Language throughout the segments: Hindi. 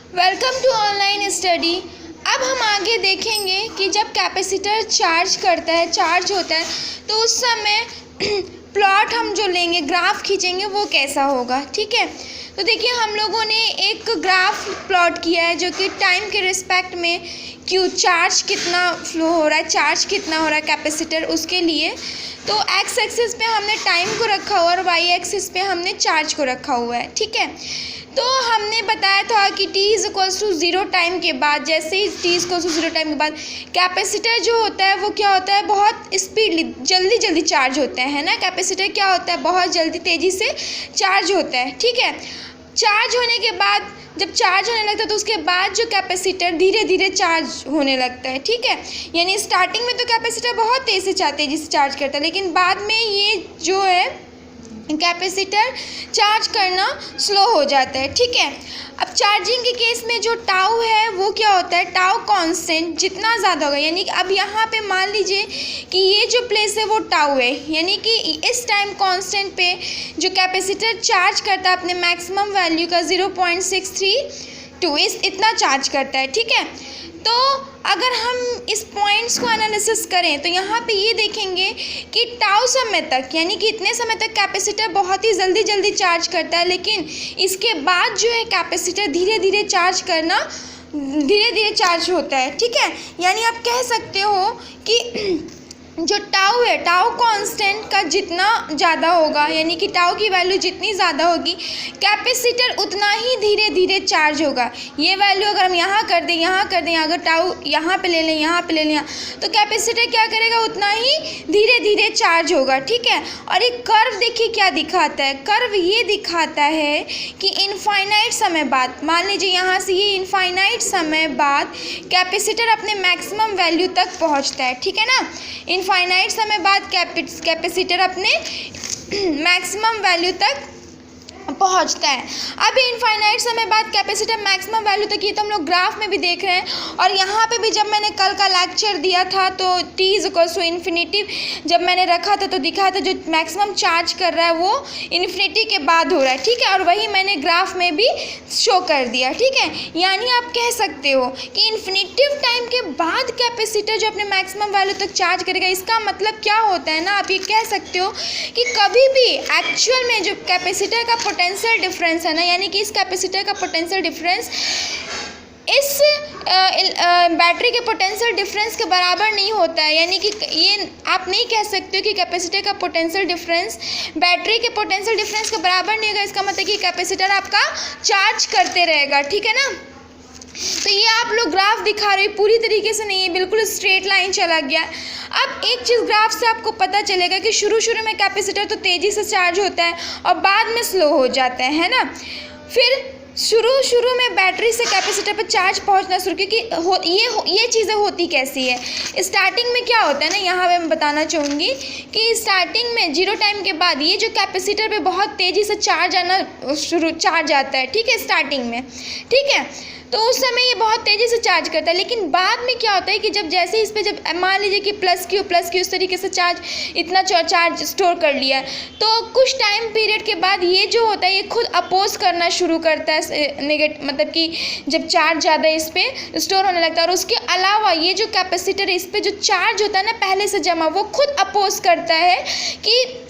Welcome to online study. अब हम आगे देखेंगे कि जब कैपेसिटर चार्ज करता है, चार्ज होता है, तो उस समय प्लॉट हम जो लेंगे, ग्राफ खींचेंगे, वो कैसा होगा। ठीक है, तो देखिए हम लोगों ने एक ग्राफ प्लॉट किया है जो कि टाइम के रिस्पेक्ट में क्यू चार्ज कितना फ्लो हो रहा है, चार्ज कितना हो रहा है कैपेसिटर, उसके लिए। तो एक्स एक्सिस पे हमने टाइम को रखा हुआ और वाई एक्सिस पे हमने चार्ज को रखा हुआ है। ठीक है, तो हमने बताया था कि t is equals to 0 time के बाद, जैसे ही t is equals to 0 time के बाद कैपेसिटर जो होता है वो क्या होता है, बहुत स्पीडली जल्दी चार्ज होता है ना। कैपेसिटर क्या होता है, बहुत जल्दी तेज़ी से चार्ज होता है। ठीक है, चार्ज होने के बाद, जब चार्ज होने लगता है तो उसके बाद जो कैपेसिटर धीरे धीरे चार्ज होने लगता है। ठीक है, यानी स्टार्टिंग में तो कैपेसिटर बहुत तेज़ी से चार्ज करता है, लेकिन बाद में ये जो है कैपेसिटर चार्ज करना स्लो हो जाता है। ठीक है, अब चार्जिंग के केस में जो टाउ है वो क्या होता है, टाउ कांस्टेंट जितना ज़्यादा होगा, यानी कि अब यहाँ पे मान लीजिए कि ये जो प्लेस है वो टाउ है, यानी कि इस टाइम कांस्टेंट पे जो कैपेसिटर चार्ज करता है अपने मैक्सिमम वैल्यू का 0.632 इतना चार्ज करता है। ठीक है, तो अगर हम इस पॉइंट्स को एनालिसिस करें तो यहाँ पे ये देखेंगे कि टाउ समय तक, यानी कि इतने समय तक कैपेसिटर बहुत ही जल्दी चार्ज करता है, लेकिन इसके बाद जो है कैपेसिटर धीरे धीरे चार्ज होता है। ठीक है, यानी आप कह सकते हो कि जो टाउ है, टाउ कांस्टेंट का जितना ज़्यादा होगा, यानी कि टाउ की वैल्यू जितनी ज़्यादा होगी कैपेसिटर उतना ही धीरे धीरे चार्ज होगा। ये वैल्यू अगर हम यहाँ कर दें, अगर टाउ यहाँ पे ले लें, तो कैपेसिटर क्या करेगा, उतना ही धीरे धीरे चार्ज होगा। ठीक है, और एक कर्व देखिए क्या दिखाता है, कर्व ये दिखाता है कि इनफाइनाइट समय बाद, मान लीजिए यहाँ से ये इनफाइनाइट समय बाद कैपेसिटर अपने मैक्सिमम वैल्यू तक पहुँचता है। ठीक है ना, इनफाइनाइट समय बाद कैपेसिटर अपने मैक्सिमम वैल्यू तक पहुंचता है। अब इनफाइनाइट समय बाद कैपेसिटर मैक्सिमम वैल्यू तक, ये तो हम लोग ग्राफ में भी देख रहे हैं, और यहाँ पे भी जब मैंने कल का लेक्चर दिया था तो t is equals to infinity जब मैंने रखा था तो दिखाया था जो मैक्सिमम चार्ज कर रहा है वो इन्फिनिटी के बाद हो रहा है। ठीक है, और वही मैंने ग्राफ में भी शो कर दिया। ठीक है, यानी आप कह सकते हो कि इन्फिनिटिव टाइम के बाद कैपेसिटर जो अपने मैक्सिमम वैल्यू तक चार्ज करेगा। इसका मतलब क्या होता है ना, आप ये कह सकते हो कि कभी भी एक्चुअल में जो कैपेसिटर का पोटेंशियल डिफरेंस है ना, यानी कि इस कैपेसिटर का पोटेंशियल डिफरेंस इस बैटरी के पोटेंशियल डिफरेंस के बराबर नहीं होता है। यानी कि ये आप नहीं कह सकते हो कि कैपेसिटर का पोटेंशियल डिफरेंस बैटरी के पोटेंशियल डिफरेंस के बराबर नहीं होगा। इसका मतलब कि कैपेसिटर आपका चार्ज करते रहेगा। ठीक है ना, तो ये आप लोग ग्राफ दिखा रहे हो, पूरी तरीके से नहीं है, बिल्कुल स्ट्रेट लाइन चला गया। अब एक चीज़ ग्राफ से आपको पता चलेगा कि शुरू में कैपेसिटर तो तेज़ी से चार्ज होता है और बाद में स्लो हो जाता है ना। फिर शुरू में बैटरी से कैपेसिटर पर चार्ज पहुंचना शुरू, क्योंकि ये चीज़ें होती कैसी है। स्टार्टिंग में क्या होता है ना, यहाँ पे मैं बताना चाहूँगी कि स्टार्टिंग में 0 टाइम के बाद ये जो कैपेसिटर पे बहुत तेज़ी से चार्ज आता है। ठीक है, स्टार्टिंग में, ठीक है, तो उस समय ये बहुत तेज़ी से चार्ज करता है, लेकिन बाद में क्या होता है कि जब जैसे इस पर जब मान लीजिए कि प्लस क्यू इस तरीके से इतना चार्ज स्टोर कर लिया, तो कुछ टाइम पीरियड के बाद ये जो होता है ये खुद अपोज करना शुरू करता है मतलब कि जब चार्ज ज़्यादा इस पर स्टोर होने लगता है, और उसके अलावा ये जो कैपेसिटर इस पर जो चार्ज होता है ना पहले से जमा, वो खुद अपोज करता है कि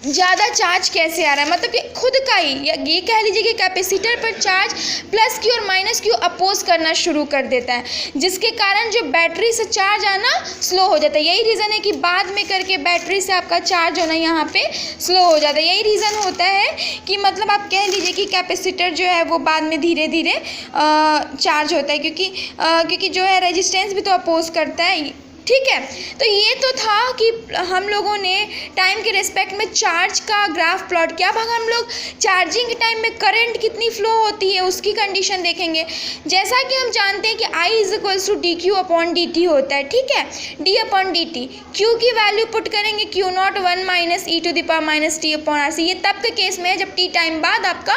ज़्यादा चार्ज कैसे आ रहा है, मतलब कि खुद का ही, ये कह लीजिए कि कैपेसिटर पर चार्ज प्लस क्यू और माइनस क्यू अपोज करना शुरू कर देता है, जिसके कारण जो बैटरी से चार्ज आना स्लो हो जाता है। यही रीज़न है कि बाद में करके बैटरी से आपका चार्ज होना यहाँ पे स्लो हो जाता है। यही रीज़न होता है कि मतलब आप कह लीजिए कि कैपेसिटर जो है वो बाद में धीरे धीरे चार्ज होता है, क्योंकि जो है रेजिस्टेंस भी तो अपोज करता है। ठीक है, तो ये तो था कि हम लोगों ने टाइम के रिस्पेक्ट में चार्ज का ग्राफ प्लॉट किया। अब हम लोग चार्जिंग के टाइम में करंट कितनी फ्लो होती है उसकी कंडीशन देखेंगे। जैसा कि हम जानते हैं कि I is equals to D Q upon D T होता है। ठीक है, d upon D T, Q की वैल्यू पुट करेंगे Q0 1 minus E to the power minus T upon R C. ये तब के केस में है जब टी टाइम बाद आपका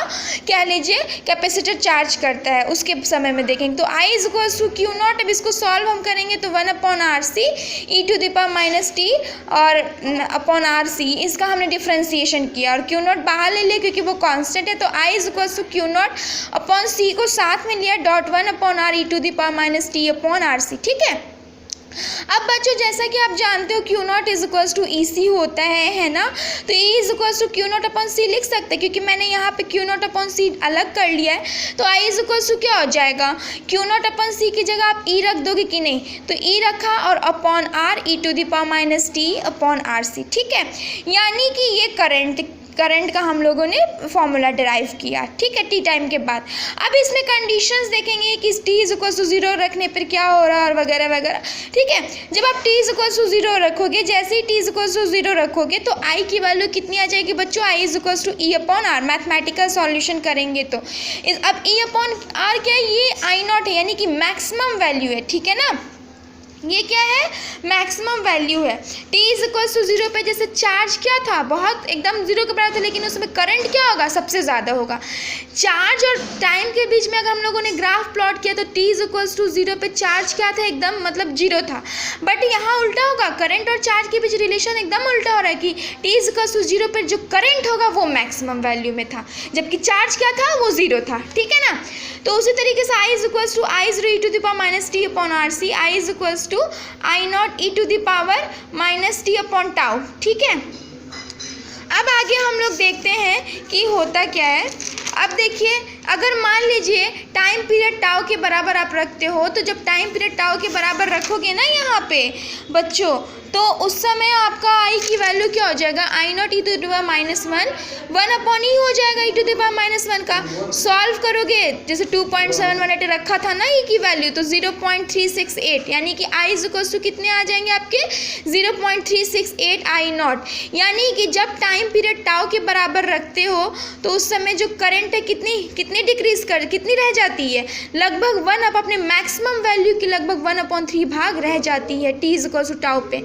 कह लीजिए कैपेसिटर चार्ज करता है, उसके समय में देखेंगे। तो I is equal to Q naught, अब इसको सॉल्व हम करेंगे तो 1/RC e⁻t और अपॉन RC, इसका हमने डिफ्रेंसिएशन किया और क्यू नॉट बाहर ले लिया क्योंकि वो कांस्टेंट है। तो I is equal to Q not upon C को साथ में लिया dot 1/R e⁻t upon RC, ठीक है। अब बच्चों जैसा कि आप जानते हो Q not is equals to EC होता है ना, तो E is equals to Q not upon C लिख सकते हैं क्योंकि मैंने यहाँ पे क्यू नॉट अपॉन C अलग कर लिया है। तो I इज इक्वल्स टू क्या हो जाएगा, क्यू नॉट अपॉन C की जगह आप E रख दोगे कि नहीं, तो E रखा और upon R e⁻t upon RC, ठीक है। यानी कि ये करंट का हम लोगों ने फॉर्मूला डिराइव किया, ठीक है, टी टाइम के बाद। अब इसमें कंडीशंस देखेंगे कि t इज इक्वल टू 0 रखने पर क्या हो रहा है और वगैरह वगैरह, ठीक है। जब आप t इज इक्वल टू 0 रखोगे, जैसे ही t इज इक्वल टू 0 रखोगे तो I की वैल्यू कितनी आ जाएगी बच्चों, I is equal to E/R, mathematical solution करेंगे तो अब E/R क्या है, ये I0 है यानी कि मैक्सिमम वैल्यू है, ठीक है ना, ये क्या है, मैक्सिमम वैल्यू है। t इज इक्वल टू 0 पे जैसे चार्ज क्या था, बहुत एकदम 0 के बराबर था, लेकिन उसमें करंट क्या होगा, सबसे ज़्यादा होगा। चार्ज और टाइम के बीच में अगर हम लोगों ने ग्राफ प्लॉट किया तो t इज इक्वल टू 0 पे चार्ज क्या था, एकदम मतलब 0 था। बट यहाँ उल्टा होगा, करंट और चार्ज के बीच रिलेशन एकदम उल्टा हो रहा है कि t इज इक्वल टू 0 पर जो करंट होगा वो मैक्सिमम वैल्यू में था, जबकि चार्ज क्या था, वो 0 था, ठीक है ना। तो उसी तरीके से I is equal to I0e⁻t upon RC, I is equal to I0 e⁻t upon tau, ठीक है। अब आगे हम लोग देखते हैं कि होता क्या है। अब देखिए, अगर मान लीजिए टाइम पीरियड टाउ के बराबर आप रखते हो, तो जब टाइम पीरियड टाउ के बराबर रखोगे ना यहाँ पे बच्चों, तो उस समय आपका I की वैल्यू क्या हो जाएगा, I0 1 हो जाएगा e⁻1 का। सॉल्व करोगे जैसे 2.718 रखा था ना E की वैल्यू, तो 0.368, यानी कि I इज इक्वल टू कितने आ जाएंगे आपके 0.368 I0। यानी कि जब टाइम पीरियड टाउ के बराबर रखते हो तो उस समय जो करंट है कितनी डिक्रीज कितनी रह जाती है, लगभग 1, अब अपने मैक्सिमम वैल्यू की लगभग 1/3 भाग रह जाती है t is equal to tau पे,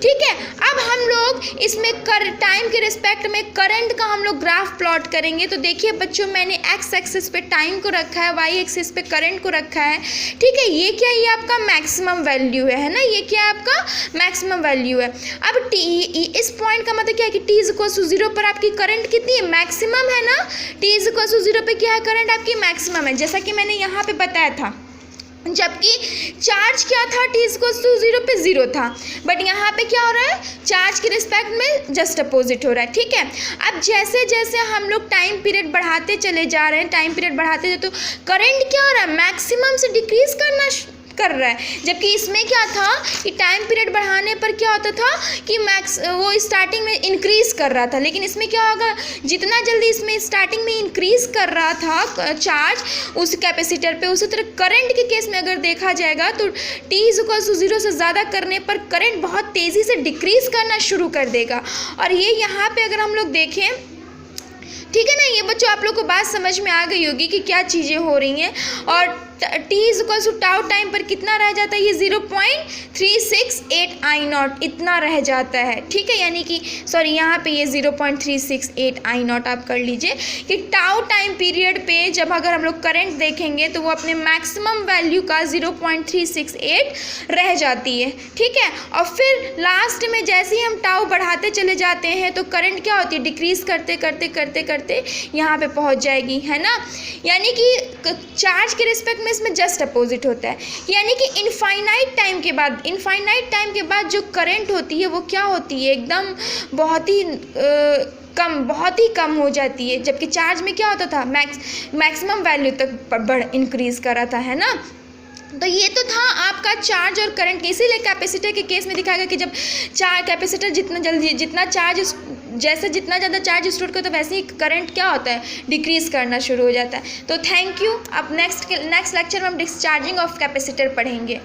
ठीक है। अब हम लोग इसमें टाइम के रिस्पेक्ट में करंट का हम लोग ग्राफ प्लॉट करेंगे। तो देखिए बच्चों, मैंने एक्स एक्सिस पे टाइम को रखा है, वाई एक्सिस पे करंट को रखा है, ठीक है। ये क्या, ये आपका मैक्सिमम वैल्यू है ना, ये क्या है आपका मैक्सिमम वैल्यू है। अब इस पॉइंट का मतलब क्या है कि t इज इक्वल टू 0 पर आपकी करंट कितनी है, मैक्सिमम है ना, t इज इक्वल टू 0 पे क्या है, करंट आपकी मैक्सिमम है, जैसा कि मैंने यहाँ पे बताया था। जबकि चार्ज क्या था, t इज इक्वल टू 0 पे 0 था, बट यहाँ पे क्या हो रहा है, चार्ज के रिस्पेक्ट में जस्ट अपोजिट हो रहा है, ठीक है। अब जैसे जैसे हम लोग टाइम पीरियड बढ़ाते चले जा रहे हैं, टाइम पीरियड बढ़ाते तो करंट क्या हो रहा है, मैक्सिमम से डिक्रीज कर रहा है। जबकि इसमें क्या था कि टाइम पीरियड बढ़ाने पर क्या होता था कि वो स्टार्टिंग में इंक्रीज कर रहा था, लेकिन इसमें क्या होगा, जितना जल्दी इसमें स्टार्टिंग में इंक्रीज कर रहा था चार्ज उस कैपेसिटर पे, उसी तरह करंट के केस में अगर देखा जाएगा तो t इज इक्वल टू 0 से ज़्यादा करने पर करंट बहुत तेज़ी से डिक्रीज करना शुरू कर देगा। और ये यहाँ पे अगर हम लोग देखें, ठीक है ना, ये बच्चों आप लोग को बात समझ में आ गई होगी कि क्या चीज़ें हो रही हैं। और t is equal to tau time पर कितना रह जाता है, ये 0.368 I0 इतना रह जाता है, ठीक है। यानी कि सॉरी, यहाँ पे ये 0.368 I0 आप कर लीजिए कि टाउ टाइम पीरियड पे जब अगर हम लोग करंट देखेंगे तो वो अपने मैक्सिमम वैल्यू का 0.368 रह जाती है, ठीक है। और फिर लास्ट में जैसे ही हम टाउ बढ़ाते चले जाते हैं तो करंट क्या होती है, डिक्रीज करते करते करते करते यहाँ पे पहुँच जाएगी, है ना। यानी कि चार्ज के रिस्पेक्ट में इसमें जस्ट अपोजिट होता है, यानी कि इनफाइनाइट टाइम के बाद जो करंट होती है वो क्या होती है, एकदम बहुत ही कम हो जाती है। जबकि चार्ज में क्या होता था, मैक्सिमम वैल्यू तक इंक्रीज कर रहा था, है ना। तो ये तो था आपका चार्ज और करंट, इसीलिए कैपेसिटर के केस में दिखाया गया कि जब कैपेसिटर जितना ज़्यादा चार्ज स्टोर करता है वैसे ही करंट क्या होता है, डिक्रीज करना शुरू हो जाता है। तो थैंक यू। अब नेक्स्ट लेक्चर में हम डिस्चार्जिंग ऑफ कैपेसिटर पढ़ेंगे।